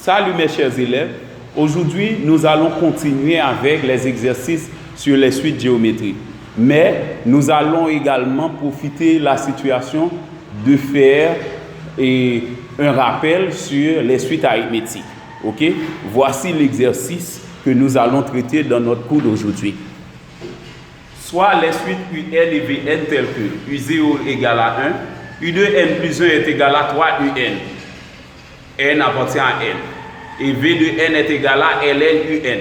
Salut mes chers élèves, aujourd'hui nous allons continuer avec les exercices sur les suites géométriques. Mais nous allons également profiter de la situation de faire un rappel sur les suites arithmétiques. Ok? Voici l'exercice que nous allons traiter dans notre cours d'aujourd'hui. Soit les suites UN et Vn telles que U0 égale à 1, U2n plus 1 est égal à 3 UN. N appartient à N. Et V de N est égal à Ln UN.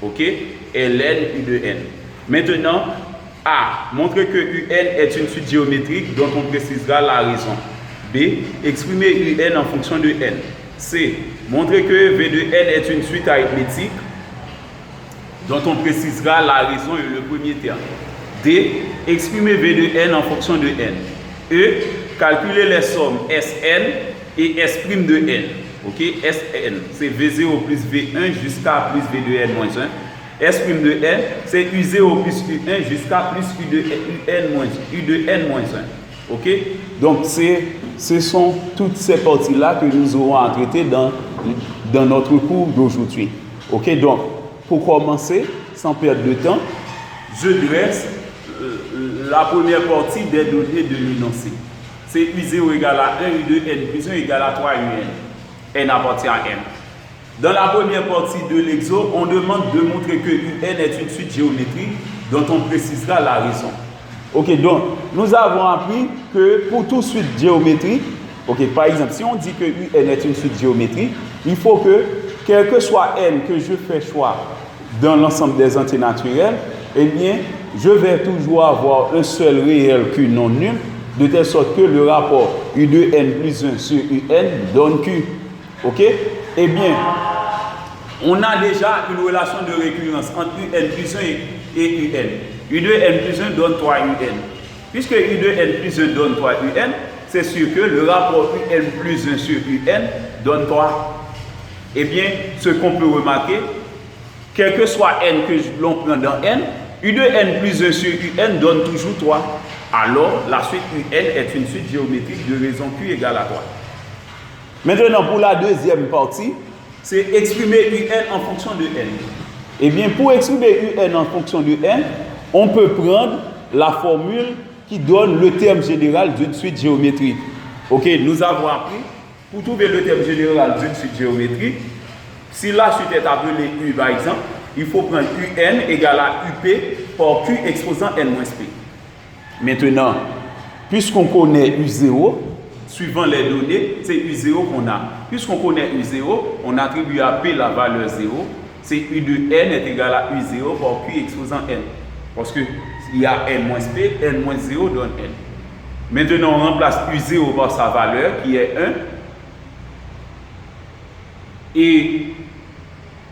Ok? Ln U2n. Maintenant, A. Montrer que UN est une suite géométrique dont on précisera la raison. B. Exprimer UN en fonction de N. C. Montrer que V de N est une suite arithmétique dont on précisera la raison et le premier terme. D. Exprimer V de N en fonction de N. E. Calculer les sommes Sn et S' de N. Ok? Sn, c'est V0 plus V1 jusqu'à plus V de N moins 1. S' de N, c'est U0 plus U1 jusqu'à plus U de N moins 1. Ok? Donc, ce sont toutes ces parties-là que nous aurons à traiter dans notre cours d'aujourd'hui. Ok? Donc, pour commencer, sans perdre de temps, je dresse la première partie des données de l'énoncé. C'est U0 égale à 1, U2n plus 1 égale à 3 UN. N appartient à N. Dans la première partie de l'exo, on demande de montrer que UN est une suite géométrique dont on précisera la raison. Ok, donc nous avons appris que pour toute suite géométrique, ok, par exemple, si on dit que UN est une suite géométrique, il faut que, quel que soit N que je fais choix dans l'ensemble des entiers naturels, eh bien, je vais toujours avoir un seul réel Q non nul, de telle sorte que le rapport U2n plus 1 sur UN donne Q. Ok? Eh bien, on a déjà une relation de récurrence entre UN plus 1 et UN. U2n plus 1 donne 3 UN. Puisque U2n plus 1 donne 3 UN, c'est sûr que le rapport UN plus 1 sur UN donne 3. Eh bien, ce qu'on peut remarquer, quel que soit N que l'on prend dans N, U2n plus 1 sur UN donne toujours 3. Alors, la suite UN est une suite géométrique de raison Q égale à 3. Maintenant, pour la deuxième partie, c'est exprimer UN en fonction de N. Eh bien, pour exprimer UN en fonction de N, on peut prendre la formule qui donne le terme général d'une suite géométrique. Ok, nous avons appris, pour trouver le terme général d'une suite géométrique, si la suite est appelée U par exemple, il faut prendre UN égale à UP par Q exposant N-P. Maintenant, puisqu'on connaît U0, suivant les données, c'est U0 qu'on a. Puisqu'on connaît U0, on attribue à P la valeur 0. C'est U de N est égal à U0 par Q exposant N. Parce qu'il y a N-P, N-0 donne N. Maintenant, on remplace U0 par sa valeur qui est 1. Et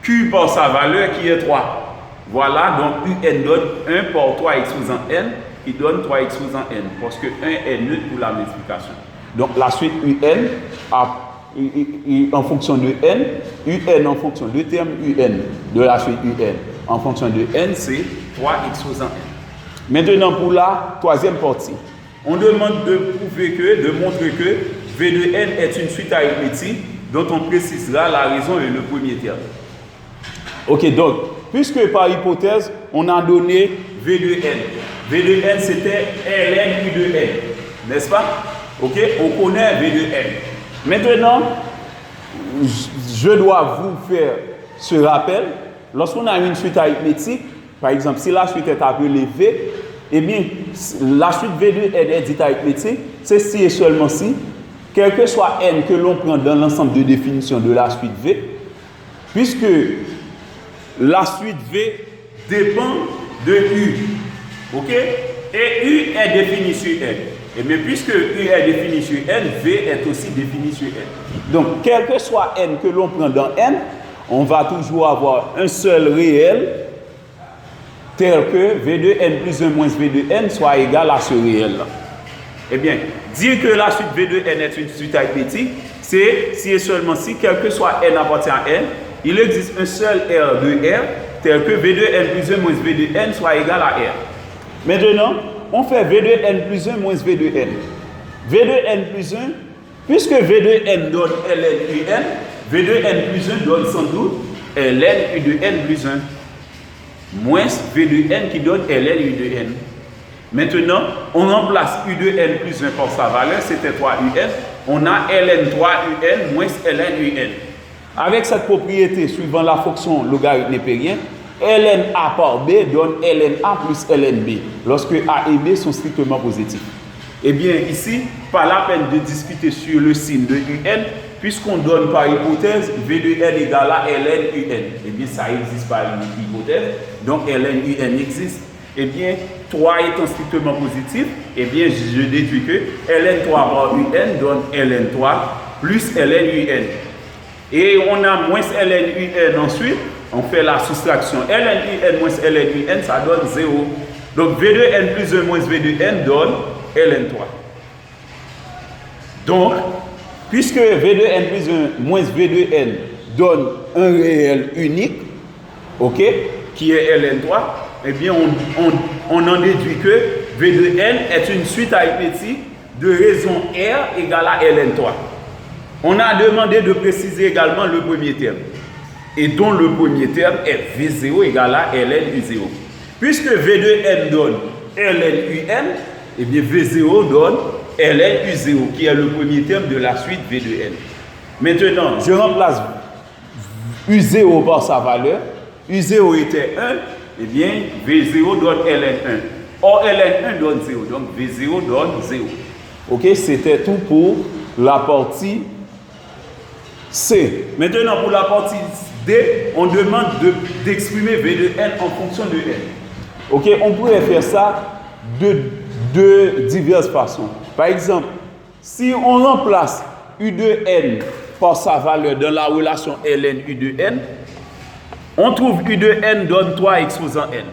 Q par sa valeur qui est 3. Voilà, donc UN donne 1 par 3 exposant N qui donne 3 exposant N. Parce que 1 est neutre pour la multiplication. Donc la suite UN en fonction de N, UN en fonction de terme UN de la suite UN en fonction de N, c'est 3 exposant N. Maintenant pour la troisième partie, on demande de montrer que V de N est une suite arithmétique dont on précisera la raison et le premier terme. Ok, donc, puisque par hypothèse, on a donné V de N. V de N c'était Ln U de N, n'est-ce pas? Ok, on connaît V de N. Maintenant, je dois vous faire ce rappel. Lorsqu'on a une suite arithmétique, par exemple, si la suite est appelée V, eh bien, la suite V de N est dite arithmétique, c'est si et seulement si, quel que soit N que l'on prend dans l'ensemble de définition de la suite V, puisque la suite V dépend de U. Ok? Et U est défini sur N. Et bien, puisque U est défini sur N, V est aussi défini sur N. Donc, quel que soit N que l'on prend dans N, on va toujours avoir un seul réel tel que V de N plus 1 moins V de N soit égal à ce réel-là. Eh bien, dire que la suite V de N est une suite arithmétique, c'est si et seulement si, quel que soit N appartient à N, il existe un seul R de R tel que V de N plus 1 moins V de N soit égal à R. Maintenant, on fait V de N plus 1 moins V de N. V de N plus 1 Puisque V2N donne ln V2N plus 1 donne sans doute ln U de N plus 1, moins V2N qui donne ln U de N. Maintenant, on remplace U de N plus 1 par sa valeur, c'était 3UN. On a ln 3UN moins ln UN. Avec cette propriété, suivant la fonction logarithme népérien, ln A par B donne ln A plus ln B, lorsque A et B sont strictement positifs. Eh bien, ici, pas la peine de discuter sur le signe de UN, puisqu'on donne par hypothèse V de N égale à ln UN. Eh bien, ça existe par hypothèse, donc ln UN existe. Eh bien, 3 étant strictement positif, eh bien, je déduis que ln 3 par UN donne ln 3 plus ln UN. Et on a moins ln UN ensuite, on fait la soustraction. ln UN moins ln UN, ça donne 0. Donc, V de N plus 1 moins V de N donne ln 3. Donc, puisque V de N plus 1 moins V de N donne un réel unique, ok, qui est ln 3, eh bien, on en déduit que V de N est une suite arithmétique de raison R égale à ln 3. On a demandé de préciser également le premier terme, et dont le premier terme est V0 égale à ln U0. Puisque V de N donne ln UN, eh bien V0 donne ln U0, qui est le premier terme de la suite V de N. Maintenant, je remplace U0 par sa valeur. U0 était 1, eh bien V0 donne ln1. Or, ln1 donne 0, donc V0 donne 0. Ok, c'était tout pour la partie C. Maintenant, pour la partie D, on demande d'exprimer V de N en fonction de N. Ok, on pourrait faire ça de diverses façons. Par exemple, si on remplace U de N par sa valeur dans la relation ln U de N, on trouve U de N donne 3 exposant N.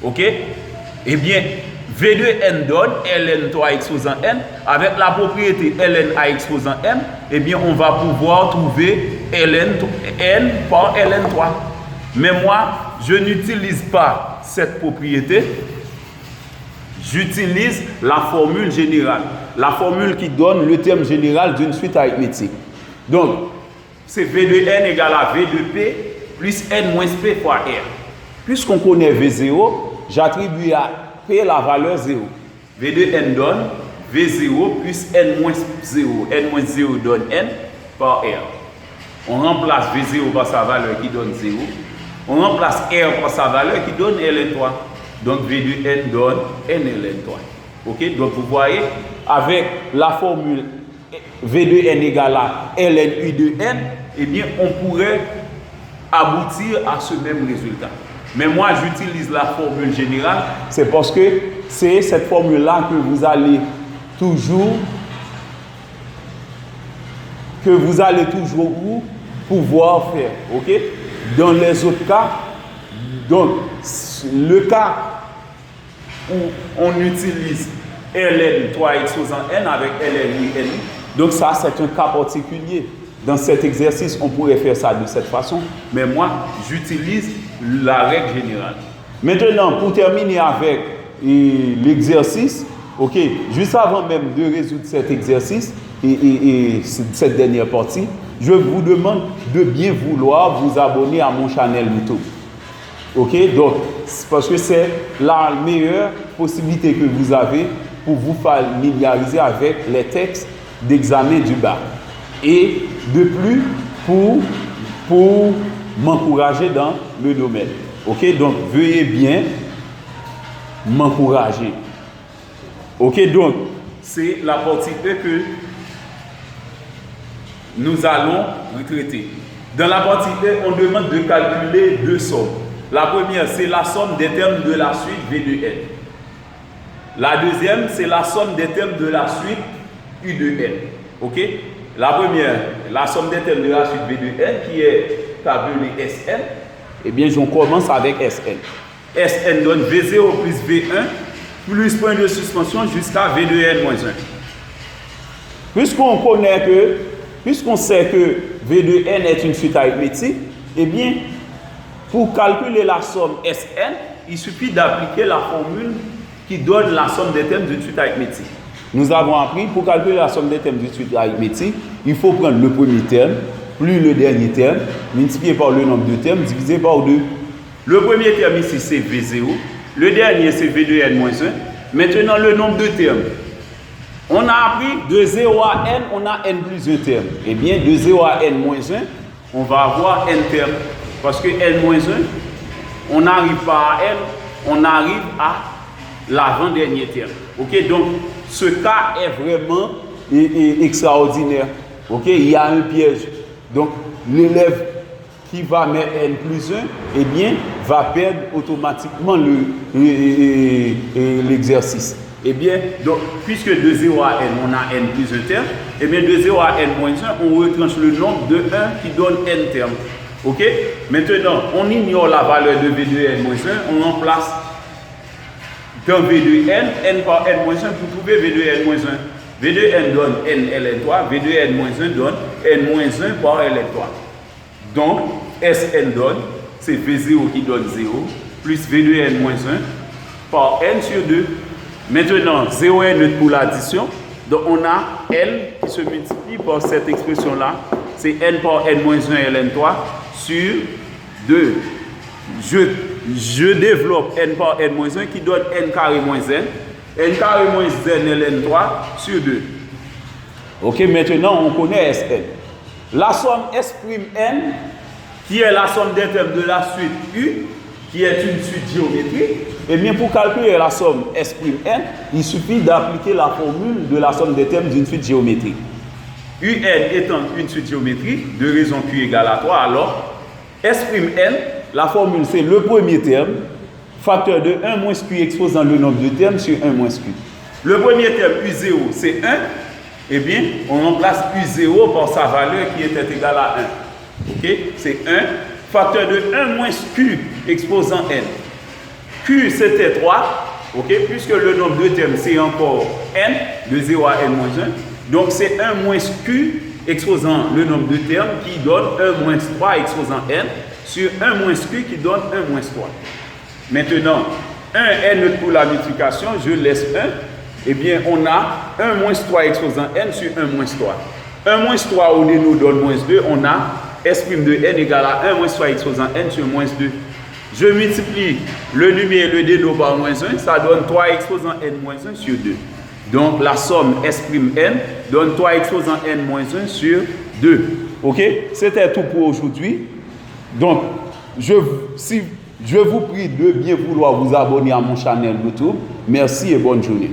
Ok? Eh bien, V de N donne ln 3 exposant N. Avec la propriété ln A exposant N, eh bien, on va pouvoir trouver ln N par ln 3. Mais moi, je n'utilise pas cette propriété. J'utilise la formule générale. La formule qui donne le terme général d'une suite arithmétique. Donc, c'est V de N égale à V de P plus N moins P fois R. Puisqu'on connaît V0, j'attribue à P la valeur 0. V de N donne V0 plus N moins 0. N moins 0 donne N par R. On remplace V0 par sa valeur qui donne 0. On remplace R par sa valeur qui donne ln3. Donc V de N donne N ln3. Ok? Donc vous voyez, avec la formule V de N égale à ln U de N, eh bien on pourrait aboutir à ce même résultat. Mais moi, j'utilise la formule générale, c'est parce que c'est cette formule-là que vous allez toujours pouvoir faire. Ok? Dans les autres cas, donc le cas où on utilise ln 3 exposant N avec ln U N, donc ça c'est un cas particulier. Dans cet exercice, on pourrait faire ça de cette façon, mais moi, j'utilise la règle générale. Maintenant, pour terminer avec l'exercice, ok, juste avant même de résoudre cet exercice et cette dernière partie, je vous demande de bien vouloir vous abonner à mon channel YouTube. Ok, donc, parce que c'est la meilleure possibilité que vous avez pour vous familiariser avec les textes d'examen du bac. Et de plus, pour m'encourager dans le domaine. Ok, donc veuillez bien m'encourager. Ok, donc c'est la partie E que nous allons retraiter. Dans la partie E, on demande de calculer deux sommes. La première, c'est la somme des termes de la suite V de N. La deuxième, c'est la somme des termes de la suite U de N. Ok? La première, la somme des termes de la suite V de N, qui est appelée Sn. Eh bien, on commence avec Sn. Sn donne V0 plus V1 plus point de suspension jusqu'à V de N moins 1. Puisqu'on sait que V de N est une suite arithmétique, eh bien, pour calculer la somme Sn, il suffit d'appliquer la formule qui donne la somme des termes d'une suite arithmétique. nous avons appris, pour calculer la somme des termes du suite arithmétique, il faut prendre le premier terme, plus le dernier terme, multiplié par le nombre de termes, divisé par 2. Le premier terme ici, c'est V0. Le dernier, c'est V2n-1. Maintenant, le nombre de termes. On a appris de 0 à n, on a n plus 1 terme. Eh bien, de 0 à n-1, on va avoir n termes. Parce que n-1, on n'arrive pas à n, on arrive à l'avant-dernier terme. Ok, donc ce cas est vraiment extraordinaire. Ok, il y a un piège. Donc, l'élève qui va mettre n plus 1, eh bien, va perdre automatiquement l'exercice. Eh bien, donc, puisque de 0 à n, on a n plus 1 terme, eh bien, de 0 à n-1, on retranche le nombre de 1 qui donne n termes. Ok? Maintenant, on ignore la valeur de V2n-1, on remplace dans V2n, n par n-1 pour trouver V2n-1. V2n donne n ln3, V2n-1 donne n-1 par ln3. Donc, Sn donne, c'est V0 qui donne 0, plus V2n-1 par n sur 2. Maintenant, 0 est neutre pour l'addition. Donc, on a n qui se multiplie par cette expression-là. C'est n par n-1 ln3 sur 2. Je développe n par n-1 qui donne n carré moins n. N carré moins n ln3 sur 2. Ok, maintenant, on connaît Sn. La somme S'N, qui est la somme des termes de la suite U, qui est une suite géométrique, et bien pour calculer la somme S'N, il suffit d'appliquer la formule de la somme des termes d'une suite géométrique. Un étant une suite géométrique, de raison Q égale à 3, alors S'N, la formule c'est le premier terme, facteur de 1 moins Q exposant le nombre de termes sur 1 moins Q. Le premier terme U0 c'est 1, eh bien on remplace U0 par sa valeur qui était égale à 1. Ok, c'est 1, facteur de 1 moins Q exposant n. Q c'était 3, ok, puisque le nombre de termes c'est encore n, de 0 à n-1. Donc c'est 1 moins Q exposant le nombre de termes qui donne 1 moins 3 exposant n sur 1 moins Q qui donne 1 moins 3. Maintenant, 1 est neutre pour la multiplication, je laisse 1. Eh bien, on a 1 moins 3 exposant n sur 1 moins 3. 1 moins 3 au nous donne moins 2, on a S' de n égale à 1 moins 3 exposant n sur moins 2. Je multiplie le numéraire et le dénom par moins 1, ça donne 3 exposant n moins 1 sur 2. Donc la somme S'N donne 3 exposant n moins 1 sur 2. Ok? C'était tout pour aujourd'hui. Donc, je vous prie de bien vouloir vous abonner à mon channel YouTube. Merci et bonne journée.